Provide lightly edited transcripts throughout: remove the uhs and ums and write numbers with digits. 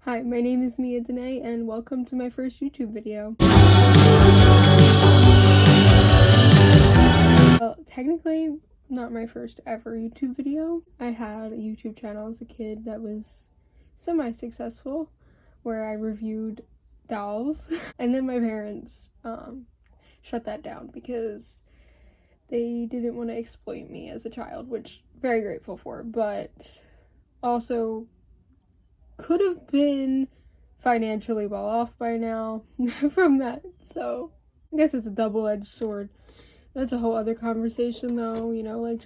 Hi, my name is Mia Danae, and welcome to my first YouTube video. Well, technically, not my first ever YouTube video. I had a YouTube channel as a kid that was semi-successful, where I reviewed dolls, and then my parents shut that down because they didn't want to exploit me as a child, which I'm very grateful for, but also could have been financially well off by now from that. So I guess it's a double-edged sword. That's a whole other conversation though, like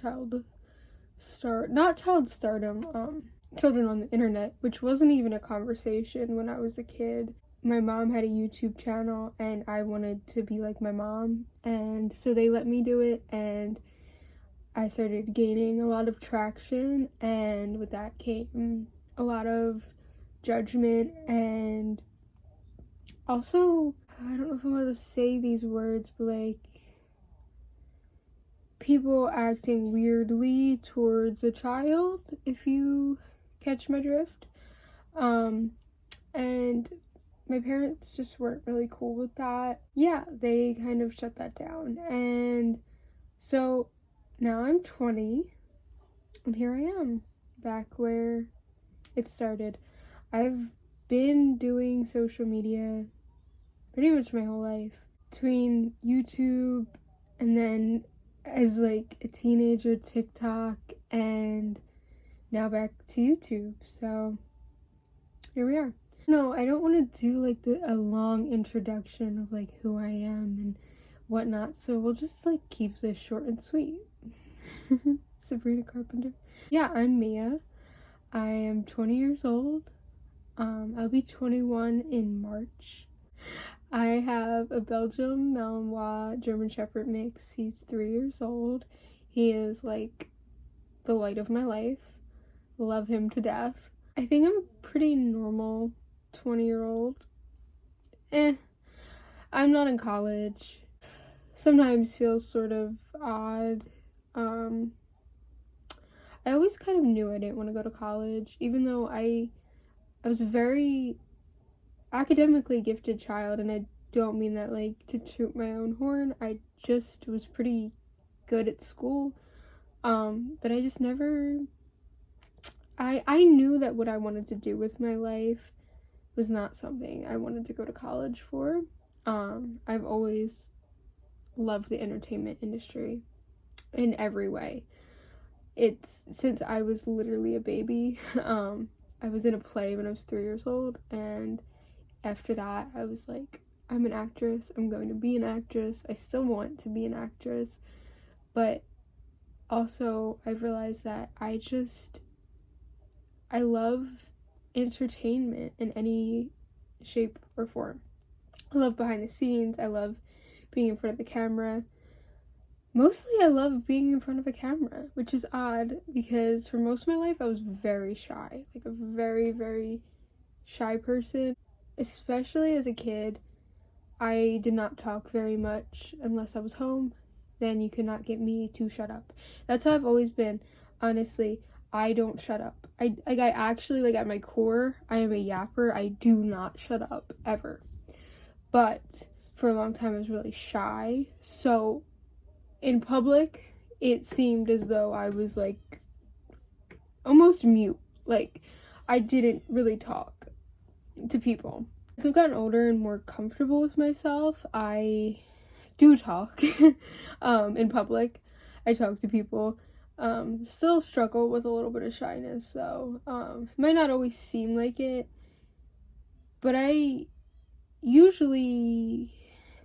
children on the internet, which wasn't even a conversation when I was a kid. My mom had a YouTube channel and I wanted to be like my mom, and so they let me do it, and I started gaining a lot of traction, and with that came a lot of judgment, and also, I don't know if I'm allowed to say these words, but like people acting weirdly towards a child, if you catch my drift. And my parents just weren't really cool with that. Yeah, they kind of shut that down. And so now I'm 20, and here I am, back where it started. I've been doing social media pretty much my whole life. Between YouTube and then as like a teenager, TikTok, and now back to YouTube. So here we are. No, I don't want to do like a long introduction of like who I am and whatnot, so we'll just like keep this short and sweet. Sabrina Carpenter. Yeah, I'm Mia. I am 20 years old. I'll be 21 in March. I have a Belgian Malinois German Shepherd mix. He's 3 years old. He is like the light of my life. Love him to death. I think I'm a pretty normal 20-year-old. I'm not in college. Sometimes feels sort of odd. I always kind of knew I didn't want to go to college, even though I was a very academically gifted child, and I don't mean that like to toot my own horn. I just was pretty good at school, but I just never, I knew that what I wanted to do with my life was not something I wanted to go to college for. I've always loved the entertainment industry in every way. It's since I was literally a baby. I was in a play when I was 3 years old, and after that I was like, I'm an actress, I'm going to be an actress. I still want to be an actress, but also I've realized that I love entertainment in any shape or form. I love behind the scenes, I love being in front of the camera. Mostly I love being in front of a camera, which is odd because for most of my life I was very shy, like a very, very shy person. Especially as a kid, I did not talk very much unless I was home. Then you could not get me to shut up. That's how I've always been. Honestly, I don't shut up. I actually, like, at my core, I am a yapper. I do not shut up, ever. But for a long time I was really shy, so in public it seemed as though I was like almost mute. Like, I didn't really talk to people. As I've gotten older and more comfortable with myself, I do talk in public. I talk to people. Still struggle with a little bit of shyness though. It might not always seem like it, but I usually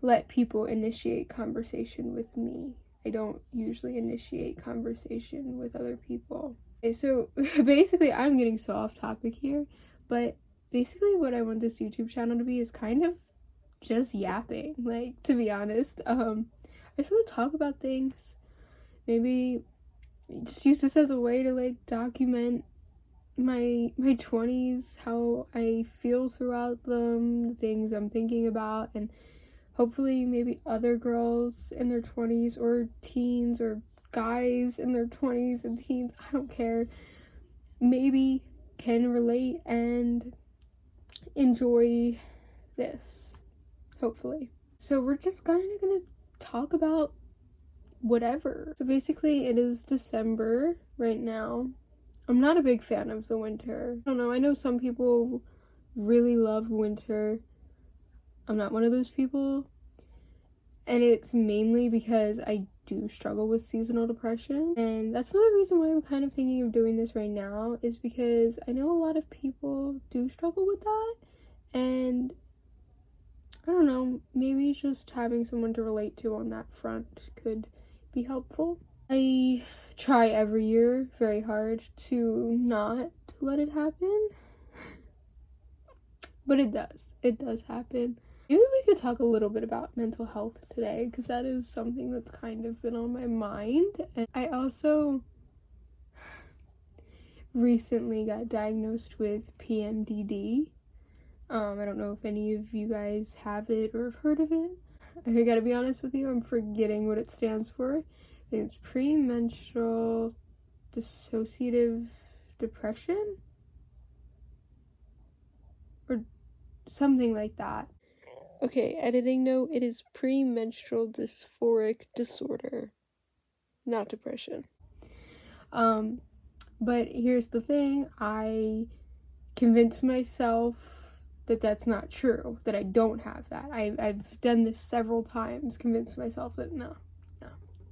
let people initiate conversation with me. I don't usually initiate conversation with other people. Okay, so basically I'm getting so off topic here, but basically what I want this YouTube channel to be is kind of just yapping, like, to be honest. I just want to talk about things. Maybe just use this as a way to like document my 20s, how I feel throughout them, the things I'm thinking about, and hopefully maybe other girls in their 20s or teens, or guys in their 20s and teens, I don't care, maybe can relate and enjoy this, hopefully. So we're just kind of gonna talk about whatever. So basically it is December right now. I'm not a big fan of the winter. I don't know, I know some people really love winter. I'm not one of those people. And it's mainly because I do struggle with seasonal depression. And that's another reason why I'm kind of thinking of doing this right now, is because I know a lot of people do struggle with that. And I don't know, maybe just having someone to relate to on that front could be helpful. I try every year very hard to not let it happen. But it does happen. Maybe we could talk a little bit about mental health today, because that is something that's kind of been on my mind. And I also recently got diagnosed with PMDD. I don't know if any of you guys have it or have heard of it. I gotta be honest with you, I'm forgetting what it stands for. I think it's premenstrual dissociative depression? Or something like that. Okay, editing note, it is premenstrual dysphoric disorder, not depression. But here's the thing, I convinced myself that that's not true, that I don't have that. I've done this several times, convinced myself that no.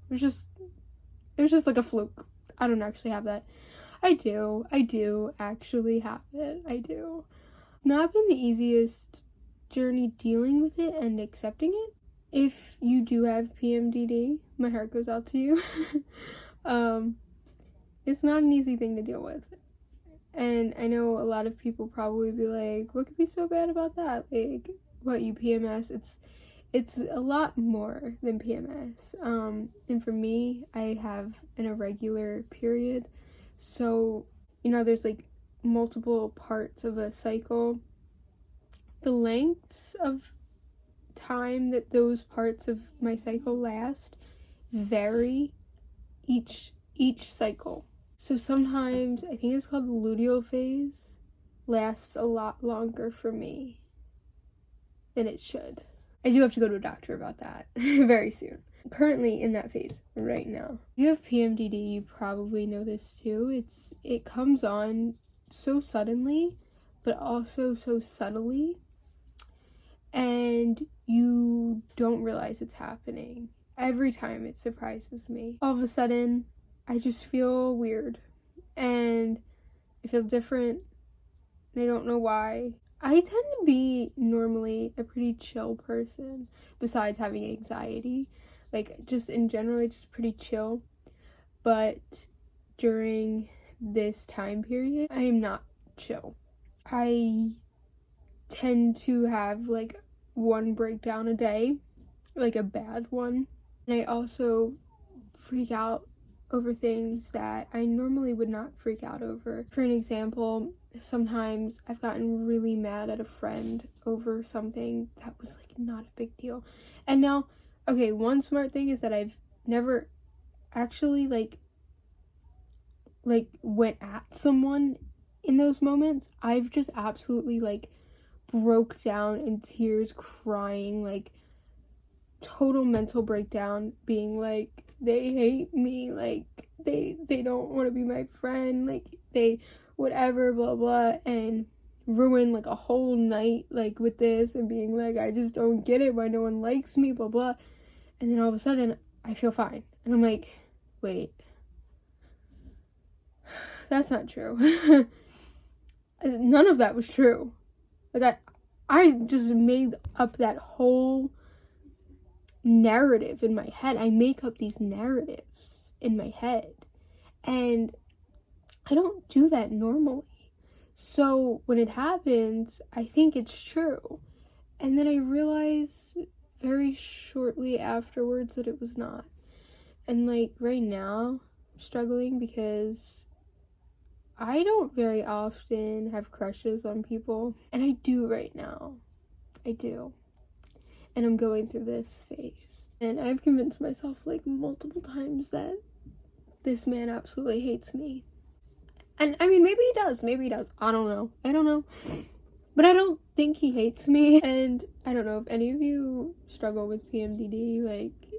It was just like a fluke. I don't actually have that. I do actually have it. I do. Not been the easiest journey dealing with it and accepting it. If you do have PMDD, my heart goes out to you. It's not an easy thing to deal with. And I know a lot of people probably be like, what could be so bad about that? Like, what, you PMS? It's a lot more than PMS. And for me, I have an irregular period. So, there's like multiple parts of a cycle. The lengths of time that those parts of my cycle last vary each cycle. So sometimes, I think it's called the luteal phase, lasts a lot longer for me than it should. I do have to go to a doctor about that very soon. Currently in that phase right now. If you have PMDD, you probably know this too. It comes on so suddenly, but also so subtly, and you don't realize it's happening. Every time it surprises me. All of a sudden, I just feel weird, and I feel different, and I don't know why. I tend to be normally a pretty chill person, besides having anxiety. Like, just in general, just pretty chill. But during this time period, I am not chill. I tend to have, like, one breakdown a day, like a bad one. And I also freak out over things that I normally would not freak out over. For an example, sometimes I've gotten really mad at a friend over something that was like not a big deal. And now, okay, one smart thing is that I've never actually like went at someone in those moments. I've just absolutely like broke down in tears, crying, like total mental breakdown, being like, they hate me, like they don't want to be my friend, like they whatever, blah blah, and ruin like a whole night like with this, and being like, I just don't get it why no one likes me, blah blah. And then all of a sudden I feel fine, and I'm like, wait, that's not true. None of that was true. Like I just made up that whole narrative in my head. I make up these narratives in my head, and I don't do that normally. So when it happens, I think it's true, and then I realize very shortly afterwards that it was not. And like right now, I'm struggling because I don't very often have crushes on people, and I do right now. I do. And I'm going through this phase. And I've convinced myself like multiple times that this man absolutely hates me. And I mean, maybe he does. I don't know. But I don't think he hates me. And I don't know if any of you struggle with PMDD, like,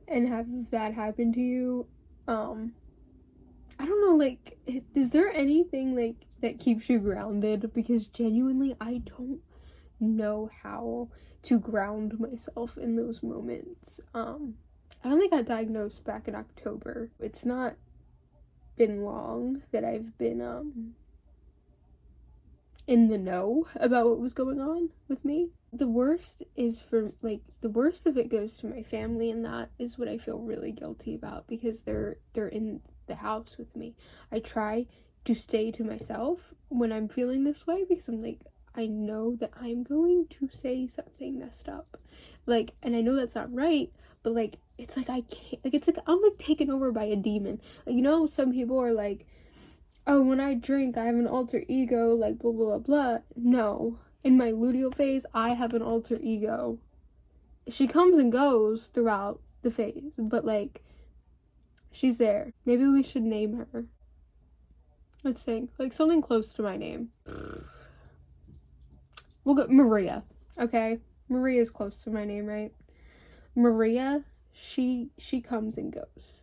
and have that happen to you. I don't know, like, is there anything, like, that keeps you grounded? Because genuinely, I don't know how to ground myself in those moments. I only got diagnosed back in October. It's not been long that I've been, in the know about what was going on with me. The worst is the worst of it goes to my family, and that is what I feel really guilty about, because they're in the house with me. I try to stay to myself when I'm feeling this way, because I'm like, I know that I'm going to say something messed up, like, and I know that's not right, but like, it's like I can't, like, it's like I'm like taken over by a demon. Like, you know, some people are like, oh, when I drink, I have an alter ego, like, blah, blah, blah, blah. No. In my luteal phase, I have an alter ego. She comes and goes throughout the phase, but, like, she's there. Maybe we should name her. Let's think. Like, something close to my name. We'll go Maria, okay? Maria is close to my name, right? Maria, she comes and goes.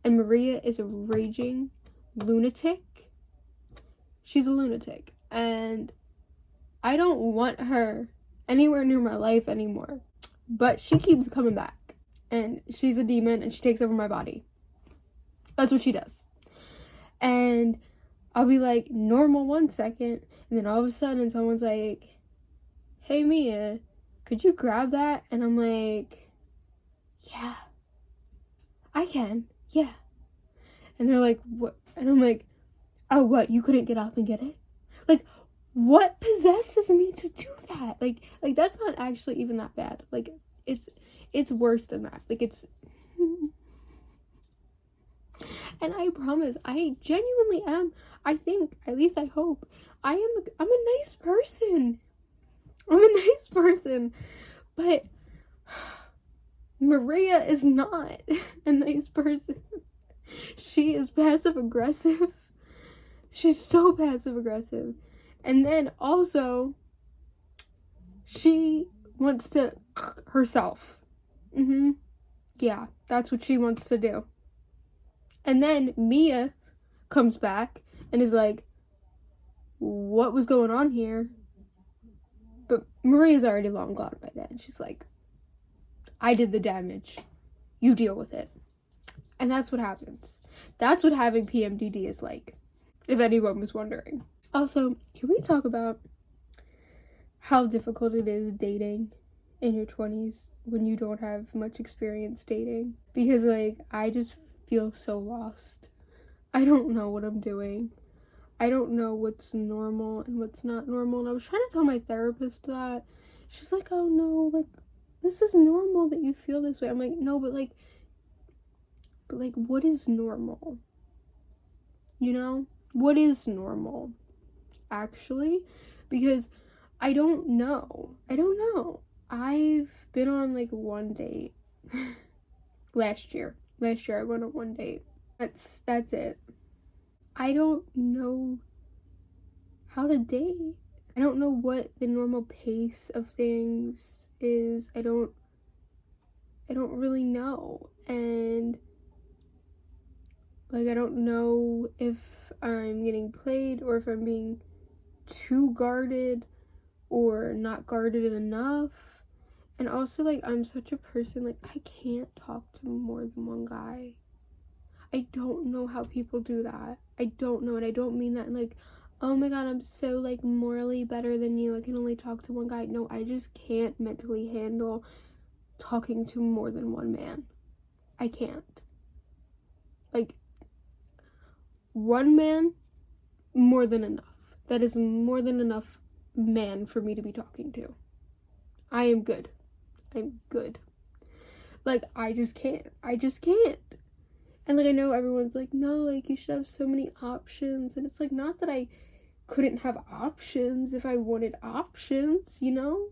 And Maria is a raging lunatic. She's a lunatic, and I don't want her anywhere near my life anymore. But she keeps coming back, and she's a demon, and she takes over my body. That's what she does. And I'll be like normal 1 second, and then all of a sudden someone's like, hey Mia, could you grab that? And I'm like, yeah, I can, yeah. And they're like, what? And I'm like, oh, what, you couldn't get up and get it? Like, what possesses me to do that? Like that's not actually even that bad. Like, it's worse than that. Like, it's and I promise, I genuinely am, I think, at least I hope, I'm a nice person. I'm a nice person. But Maria is not a nice person. She is passive aggressive. She's so passive aggressive. And then also, she wants to herself. Yeah, that's what she wants to do. And then Mia comes back and is like, what was going on here? But Maria's already long gone by then. She's like, I did the damage. You deal with it. And that's what happens. That's what having PMDD is like, if anyone was wondering. Also, can we talk about how difficult it is dating in your 20s when you don't have much experience dating? Because, like, I just feel so lost. I don't know what I'm doing. I don't know what's normal and what's not normal. And I was trying to tell my therapist that. She's like, oh no, like, this is normal that you feel this way. I'm like, no, but what is normal? You know? What is normal? Actually? Because I don't know. I've been on, like, one date. Last year I went on one date. That's it. I don't know how to date. I don't know what the normal pace of things is. I don't really know. And, like, I don't know if I'm getting played or if I'm being too guarded or not guarded enough. And also, like, I'm such a person, like, I can't talk to more than one guy. I don't know how people do that. I don't know, and I don't mean that in, like, oh my god, I'm so, like, morally better than you, I can only talk to one guy. No, I just can't mentally handle talking to more than one man. I can't. Like, one man, more than enough. That is more than enough man for me to be talking to. I am good. I'm good. Like, I just can't. And, like, I know everyone's like, no, like, you should have so many options. And it's like, not that I couldn't have options if I wanted options, you know?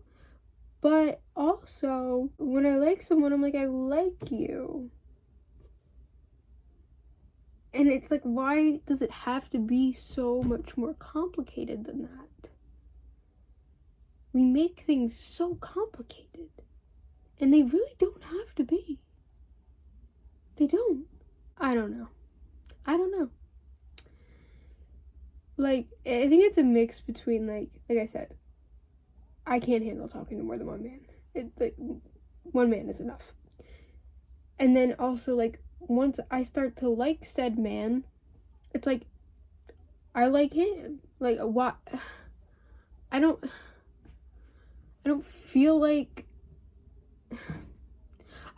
But also, when I like someone, I'm like, I like you. And it's like, why does it have to be so much more complicated than that? We make things so complicated. And they really don't have to be. They don't. I don't know. Like, I think it's a mix between, like I said, I can't handle talking to more than one man. One man is enough. And then also, like, once I start to like said man, it's like, I like him. Like, what? I don't feel like,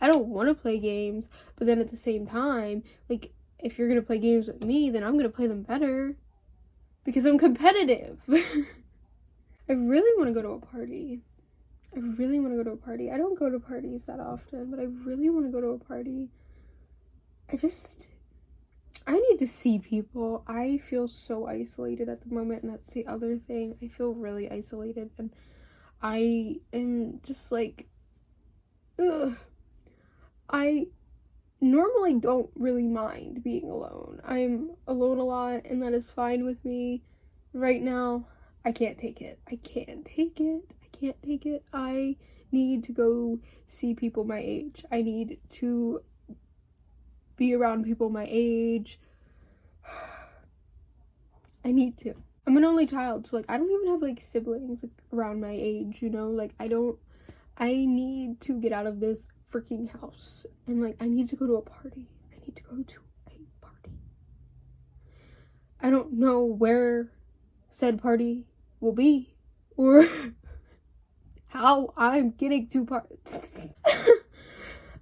I don't want to play games, but then at the same time, like, if you're going to play games with me, then I'm going to play them better. Because I'm competitive. I really want to go to a party. I don't go to parties that often, but I really want to go to a party. I need to see people. I feel so isolated at the moment, and that's the other thing. I feel really isolated, and I am just like, ugh. I normally don't really mind being alone. I'm alone a lot, and that is fine with me. Right now, I can't take it. I need to go see people my age. I need to be around people my age. I need to. I'm an only child, so, like, I don't even have, like, siblings, like, around my age, you know? Like, I need to get out of this freaking house. And, like, I need to go to a party. I don't know where said party will be, or how I'm getting to parties.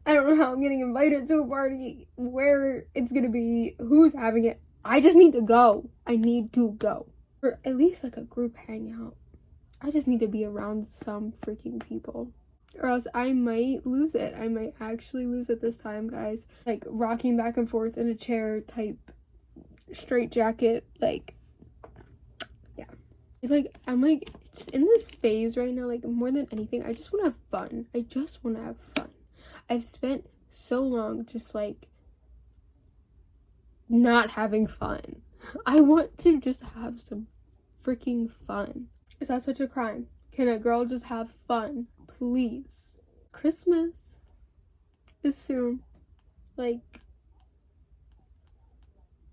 I don't know how I'm getting invited to a party, where it's gonna be, who's having it. I just need to go. Or at least, like, a group hangout. I just need to be around some freaking people. Or else I might lose it. I might actually lose it this time, guys. Like, rocking back and forth in a chair type straight jacket, like, yeah. It's like, I'm like, just in this phase right now, like, more than anything, I just want to have fun. I've spent so long just, like, not having fun. I want to just have some freaking fun. Is that such a crime? Can a girl just have fun? Please. Christmas is soon. Like,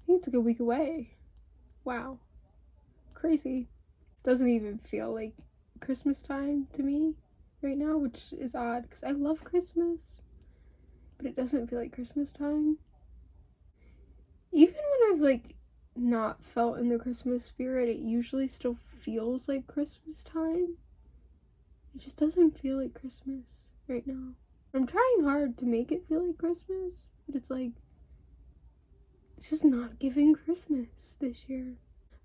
I think it's like a week away. Wow. Crazy. Doesn't even feel like Christmas time to me right now, which is odd because I love Christmas, but it doesn't feel like Christmas time. Even when I've, like, not felt in the Christmas spirit, it usually still feels like Christmas time. It just doesn't feel like Christmas right now. I'm trying hard to make it feel like Christmas, but it's like, it's just not giving Christmas this year.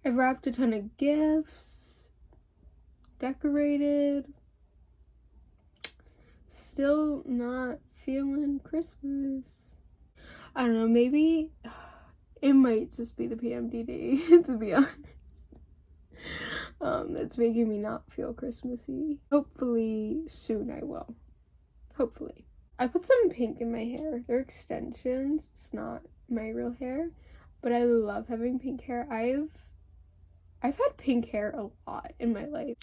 I've wrapped a ton of gifts, decorated, still not feeling Christmas. I don't know, maybe it might just be the PMDD, to be honest. That's making me not feel Christmassy. Hopefully soon I will. Hopefully. I put some pink in my hair. They're extensions. It's not my real hair, but I love having pink hair. I've had pink hair a lot in my life.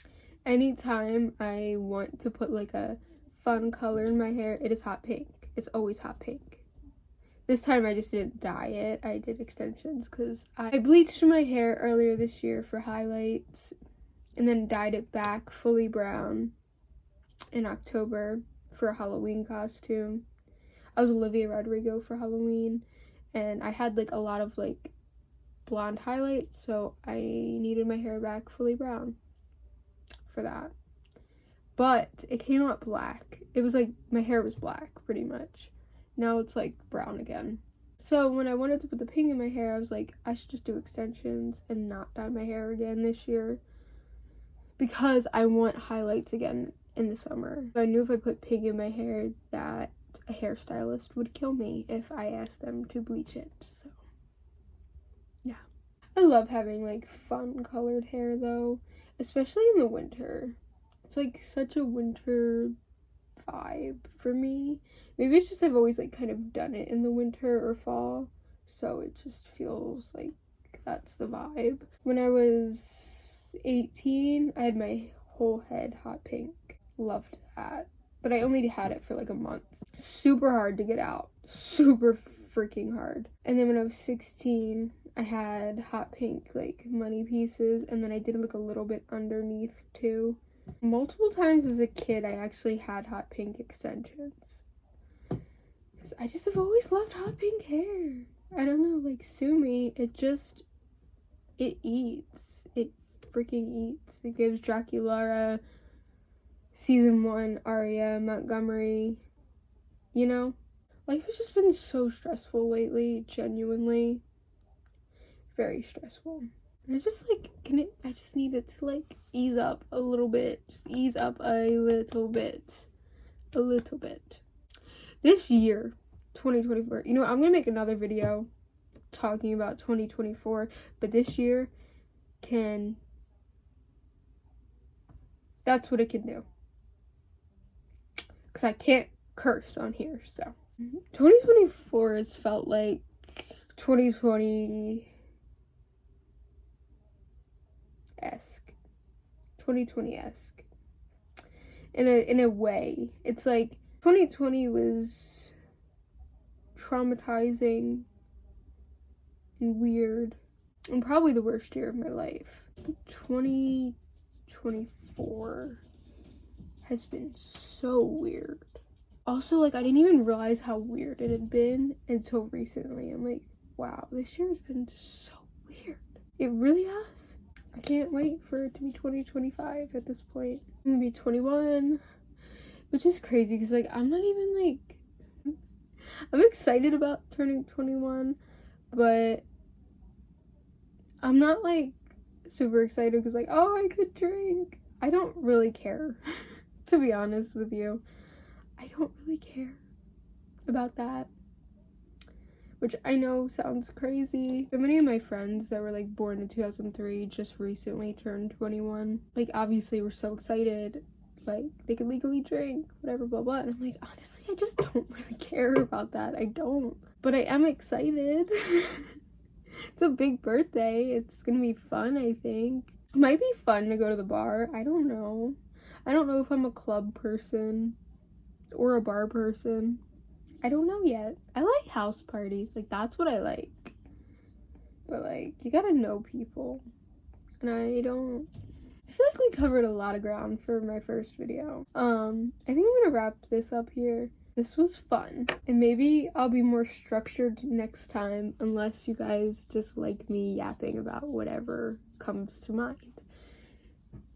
Anytime I want to put, like, a fun color in my hair, it is hot pink. It's always hot pink. This time I just didn't dye it. I did extensions because I bleached my hair earlier this year for highlights and then dyed it back fully brown in October for a Halloween costume. I was Olivia Rodrigo for Halloween, and I had, like, a lot of, like, blonde highlights, so I needed my hair back fully brown for that. But it came out black. It was like my hair was black pretty much. Now it's, like, brown again. So when I wanted to put the pink in my hair, I was like, I should just do extensions and not dye my hair again this year, because I want highlights again in the summer. I knew if I put pink in my hair that a hairstylist would kill me if I asked them to bleach it. So yeah, I love having, like, fun colored hair though, especially in the winter. It's, like, such a winter vibe for me. Maybe it's just I've always, like, kind of done it in the winter or fall, so it just feels like that's the vibe. When I was 18, I had my whole head hot pink. Loved that. But I only had it for like a month. Super hard to get out. Super freaking hard. And then when I was 16, I had hot pink like money pieces, and then I did like a little bit underneath too. Multiple times as a kid, I actually had hot pink extensions. Because I just have always loved hot pink hair. I don't know, like sue me, it eats. It freaking eats. It gives Draculaura, season 1, Arya, Montgomery, you know? Life has just been so stressful lately, genuinely. Very stressful. And it's just like, I just need it to like ease up a little bit. Just ease up a little bit. A little bit. This year, 2024, you know, I'm gonna make another video talking about 2024, but this year that's what it can do. Because I can't curse on here, so. 2024 has felt like 2020-esque. 2020-esque. In a way. It's like 2020 was traumatizing and weird and probably the worst year of my life. 2024 has been so weird. Also, like, I didn't even realize how weird it had been until recently. I'm like, wow, this year has been so weird. It really has. I can't wait for it to be 2025 at this point. I'm gonna be 21, which is crazy because, like, I'm not even, like, I'm excited about turning 21, but I'm not, like, super excited because, like, oh, I could drink. I don't really care, to be honest with you. I don't really care about that, which I know sounds crazy. So many of my friends that were like born in 2003 just recently turned 21. Like, obviously we're so excited, like they could legally drink, whatever, blah blah. And I'm like, honestly, I just don't really care about that. I don't, but I am excited. It's a big birthday. It's gonna be fun. I think it might be fun to go to the bar. I don't know if I'm a club person or a bar person. I don't know yet. I like house parties. Like, that's what I like. But, like, you gotta know people. And I feel like we covered a lot of ground for my first video. I think I'm gonna wrap this up here. This was fun. And maybe I'll be more structured next time, unless you guys just like me yapping about whatever comes to mind.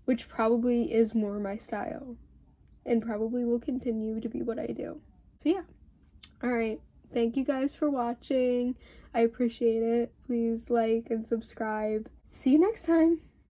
Which probably is more my style. And probably will continue to be what I do. So yeah. Alright. Thank you guys for watching. I appreciate it. Please like and subscribe. See you next time.